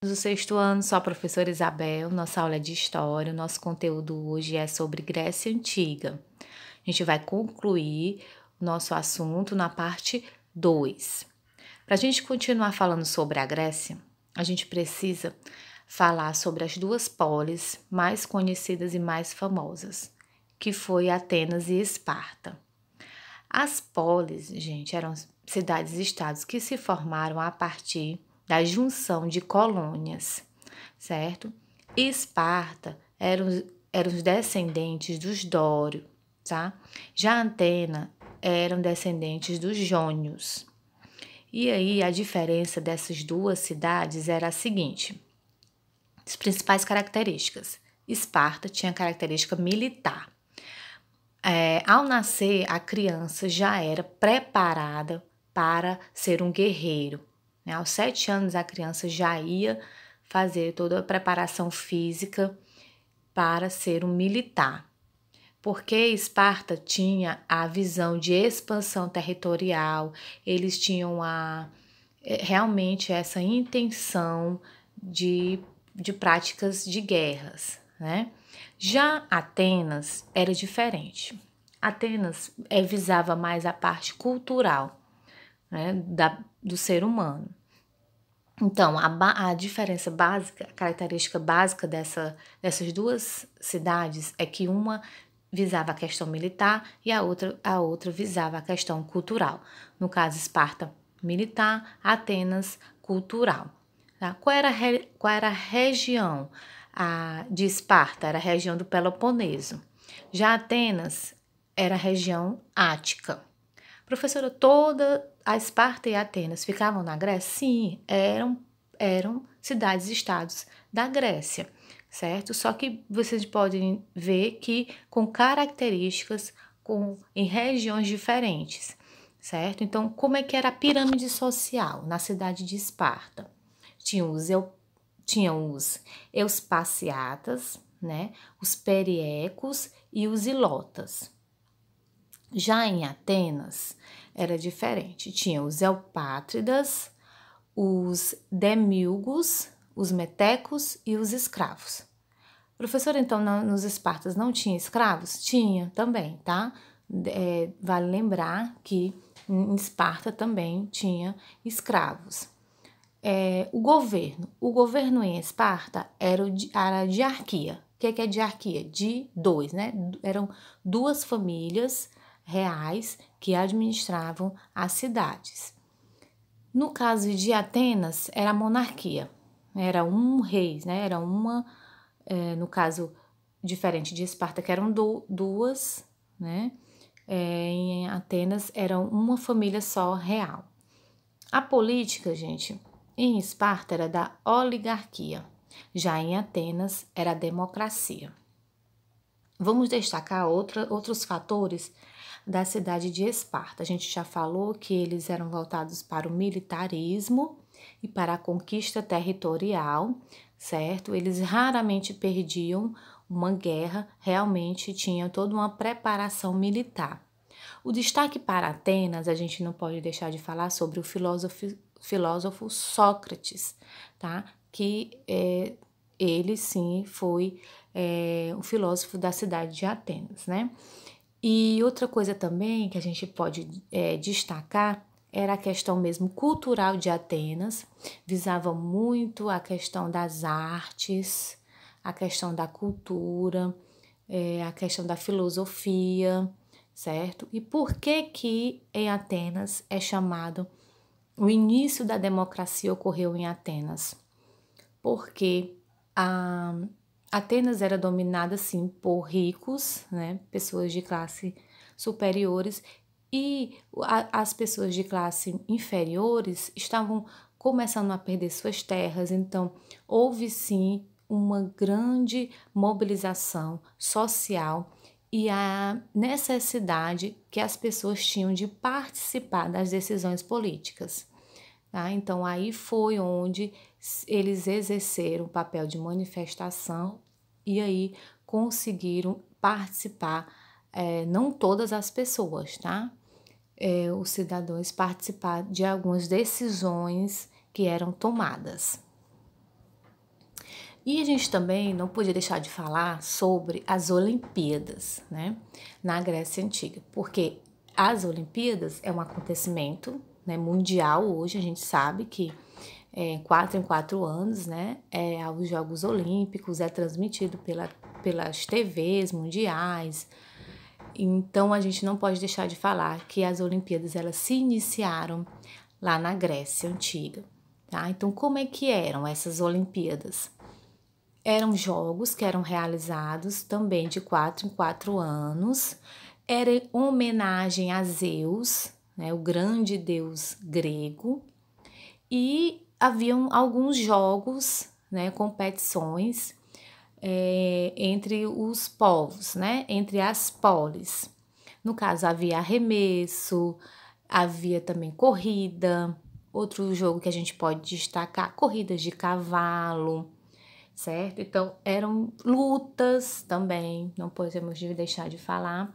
Do sexto ano, sou a professora Isabel, nossa aula é de História, o nosso conteúdo hoje é sobre Grécia Antiga. A gente vai concluir o nosso assunto na parte 2. Para a gente continuar falando sobre a Grécia, a gente precisa falar sobre as duas polis mais conhecidas e mais famosas, que foi Atenas e Esparta. As polis, gente, eram cidades-estados que se formaram a partir da junção de colônias, certo? E Esparta eram os descendentes dos Dório, tá? Já Antena eram descendentes dos Jônios. E aí a diferença dessas duas cidades era a seguinte: as principais características. Esparta tinha característica militar. Ao nascer, a criança já era preparada para ser um guerreiro. Né? Aos 7 anos, a criança já ia fazer toda a preparação física para ser um militar. Porque Esparta tinha a visão de expansão territorial, eles tinham realmente essa intenção de práticas de guerras, né? Já Atenas era diferente. Atenas visava mais a parte cultural, né, do ser humano. Então, a diferença básica, a característica básica dessas duas cidades é que uma visava a questão militar e a outra visava a questão cultural. No caso, Esparta, militar, Atenas, cultural. Tá? Qual era a região de Esparta? Era a região do Peloponeso. Já Atenas era a região ática. Professora, toda a Esparta e Atenas ficavam na Grécia? Sim, eram cidades-estados da Grécia, certo? Só que vocês podem ver que com características em regiões diferentes, certo? Então, como é que era a pirâmide social na cidade de Esparta? Tinham os Euspaciatas, né? Os Periecos e os Ilotas. Já em Atenas era diferente. Tinha os Eupátridas, os Demilgos, os Metecos e os escravos. Professor, então nos Espartas não tinha escravos? Tinha também, tá? Vale lembrar que em Esparta também tinha escravos. O governo em Esparta era a diarquia. O que é diarquia? De dois, né? Eram duas famílias reais que administravam as cidades. No caso de Atenas, era a monarquia, era um rei, né? Era uma, no caso, diferente de Esparta, que eram duas, né? Em Atenas, era uma família só real. A política, gente, em Esparta era da oligarquia, já em Atenas era a democracia. Vamos destacar outros fatores da cidade de Esparta. A gente já falou que eles eram voltados para o militarismo e para a conquista territorial, certo? Eles raramente perdiam uma guerra, realmente tinham toda uma preparação militar. O destaque para Atenas, a gente não pode deixar de falar sobre o filósofo Sócrates, tá? Que ele sim foi um filósofo da cidade de Atenas, né? E outra coisa também que a gente pode destacar era a questão mesmo cultural de Atenas, visava muito a questão das artes, a questão da cultura, a questão da filosofia, certo? E por que em Atenas é chamado o início da democracia ocorreu em Atenas? Porque Atenas era dominada, sim, por ricos, né, pessoas de classe superiores, e as pessoas de classe inferiores estavam começando a perder suas terras, então houve, sim, uma grande mobilização social e a necessidade que as pessoas tinham de participar das decisões políticas. Tá? Então, aí foi onde eles exerceram o papel de manifestação e aí conseguiram participar, não todas as pessoas, tá? Os cidadãos participar de algumas decisões que eram tomadas. E a gente também não podia deixar de falar sobre as Olimpíadas, né, na Grécia Antiga, porque as Olimpíadas é um acontecimento, né, mundial hoje, a gente sabe que 4 em 4 anos, né, os Jogos Olímpicos, é transmitido pelas TVs mundiais. Então a gente não pode deixar de falar que as Olimpíadas elas se iniciaram lá na Grécia Antiga, tá? Então como é que eram essas Olimpíadas? Eram jogos que eram realizados também de 4 em 4 anos, era em homenagem a Zeus, né, o grande deus grego, e haviam alguns jogos, né, competições entre os povos, né, entre as polis. No caso, havia arremesso, havia também corrida, outro jogo que a gente pode destacar, corridas de cavalo, certo? Então, eram lutas também, não podemos deixar de falar.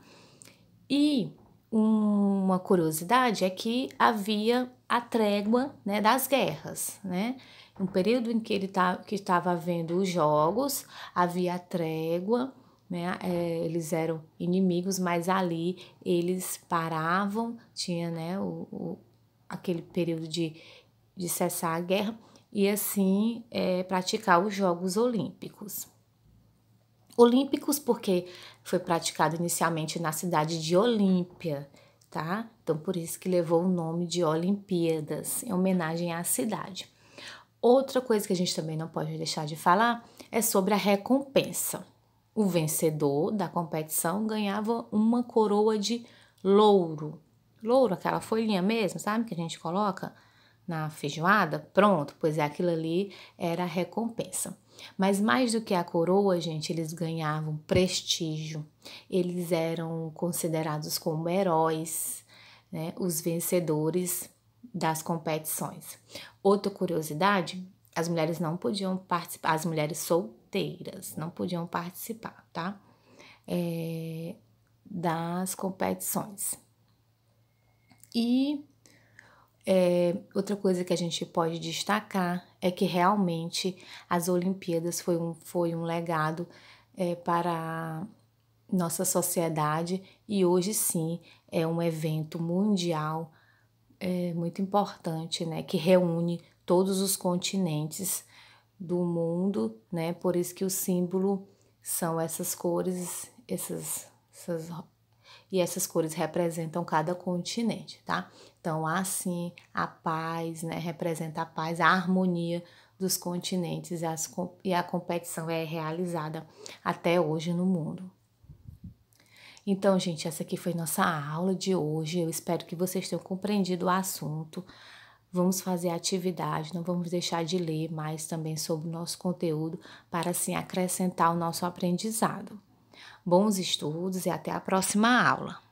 E uma curiosidade é que havia a trégua, né, das guerras, né? Um período em que que estava havendo os jogos, havia a trégua, né? Eles eram inimigos, mas ali eles paravam, tinha, né, aquele período de cessar a guerra e assim praticar os Jogos Olímpicos. Olímpicos porque foi praticado inicialmente na cidade de Olímpia, tá? Então por isso que levou o nome de Olimpíadas, em homenagem à cidade. Outra coisa que a gente também não pode deixar de falar é sobre a recompensa. O vencedor da competição ganhava uma coroa de louro. Louro, aquela folhinha mesmo, sabe, que a gente coloca na feijoada? Pronto, pois é, aquilo ali era a recompensa. Mas mais do que a coroa, gente, eles ganhavam prestígio. Eles eram considerados como heróis, né, os vencedores das competições. Outra curiosidade, as mulheres não podiam participar, as mulheres solteiras não podiam participar, tá? Das competições. E outra coisa que a gente pode destacar é que realmente as Olimpíadas foi um legado para a nossa sociedade e hoje sim é um evento mundial muito importante, né, que reúne todos os continentes do mundo, né, por isso que o símbolo são essas cores, e essas cores representam cada continente, tá? Então, assim, a paz, né, representa a paz, a harmonia dos continentes e a competição é realizada até hoje no mundo. Então, gente, essa aqui foi nossa aula de hoje. Eu espero que vocês tenham compreendido o assunto. Vamos fazer a atividade, não vamos deixar de ler mais também sobre o nosso conteúdo para assim acrescentar o nosso aprendizado. Bons estudos e até a próxima aula.